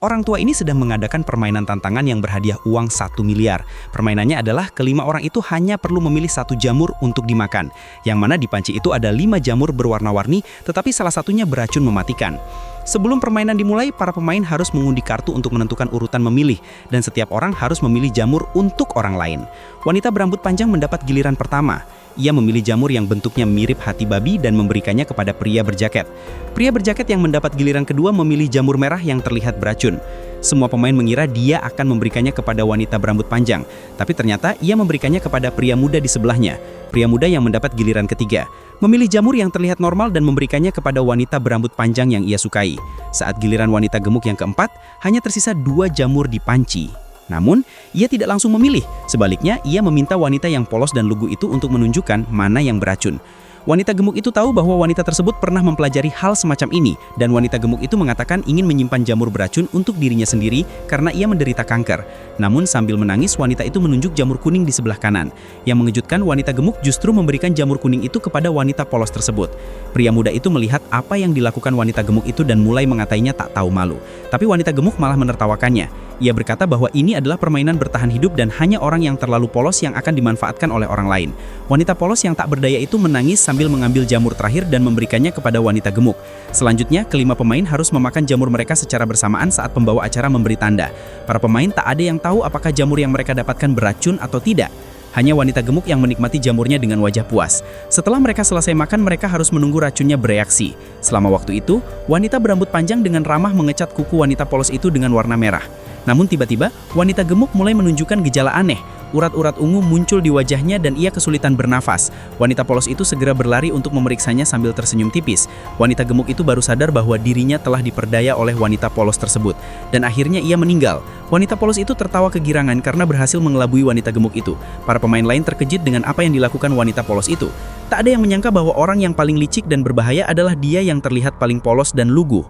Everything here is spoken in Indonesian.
Orang tua ini sedang mengadakan permainan tantangan yang berhadiah uang 1 miliar. Permainannya adalah kelima orang itu hanya perlu memilih satu jamur untuk dimakan. Yang mana di panci itu ada 5 jamur berwarna-warni, tetapi salah satunya beracun mematikan. Sebelum permainan dimulai, para pemain harus mengundi kartu untuk menentukan urutan memilih, dan setiap orang harus memilih jamur untuk orang lain. Wanita berambut panjang mendapat giliran pertama. Ia memilih jamur yang bentuknya mirip hati babi dan memberikannya kepada pria berjaket. Pria berjaket yang mendapat giliran kedua memilih jamur merah yang terlihat beracun. Semua pemain mengira dia akan memberikannya kepada wanita berambut panjang, tapi ternyata ia memberikannya kepada pria muda di sebelahnya. Pria muda yang mendapat giliran ketiga memilih jamur yang terlihat normal dan memberikannya kepada wanita berambut panjang yang ia sukai. Saat giliran wanita gemuk yang keempat, hanya tersisa 2 jamur di panci. Namun, ia tidak langsung memilih. Sebaliknya, ia meminta wanita yang polos dan lugu itu untuk menunjukkan mana yang beracun. Wanita gemuk itu tahu bahwa wanita tersebut pernah mempelajari hal semacam ini, dan wanita gemuk itu mengatakan ingin menyimpan jamur beracun untuk dirinya sendiri karena ia menderita kanker. Namun sambil menangis, wanita itu menunjuk jamur kuning di sebelah kanan. Yang mengejutkan, wanita gemuk justru memberikan jamur kuning itu kepada wanita polos tersebut. Pria muda itu melihat apa yang dilakukan wanita gemuk itu dan mulai mengatainya tak tahu malu. Tapi wanita gemuk malah menertawakannya. Ia berkata bahwa ini adalah permainan bertahan hidup dan hanya orang yang terlalu polos yang akan dimanfaatkan oleh orang lain. Wanita polos yang tak berdaya itu menangis sambil mengambil jamur terakhir dan memberikannya kepada wanita gemuk. Selanjutnya, kelima pemain harus memakan jamur mereka secara bersamaan saat pembawa acara memberi tanda. Para pemain tak ada yang tahu apakah jamur yang mereka dapatkan beracun atau tidak. Hanya wanita gemuk yang menikmati jamurnya dengan wajah puas. Setelah mereka selesai makan, mereka harus menunggu racunnya bereaksi. Selama waktu itu, wanita berambut panjang dengan ramah mengecat kuku wanita polos itu dengan warna merah. Namun tiba-tiba, wanita gemuk mulai menunjukkan gejala aneh. Urat-urat ungu muncul di wajahnya dan ia kesulitan bernafas. Wanita polos itu segera berlari untuk memeriksanya sambil tersenyum tipis. Wanita gemuk itu baru sadar bahwa dirinya telah diperdaya oleh wanita polos tersebut. Dan akhirnya ia meninggal. Wanita polos itu tertawa kegirangan karena berhasil mengelabui wanita gemuk itu. Para pemain lain terkejut dengan apa yang dilakukan wanita polos itu. Tak ada yang menyangka bahwa orang yang paling licik dan berbahaya adalah dia yang terlihat paling polos dan lugu.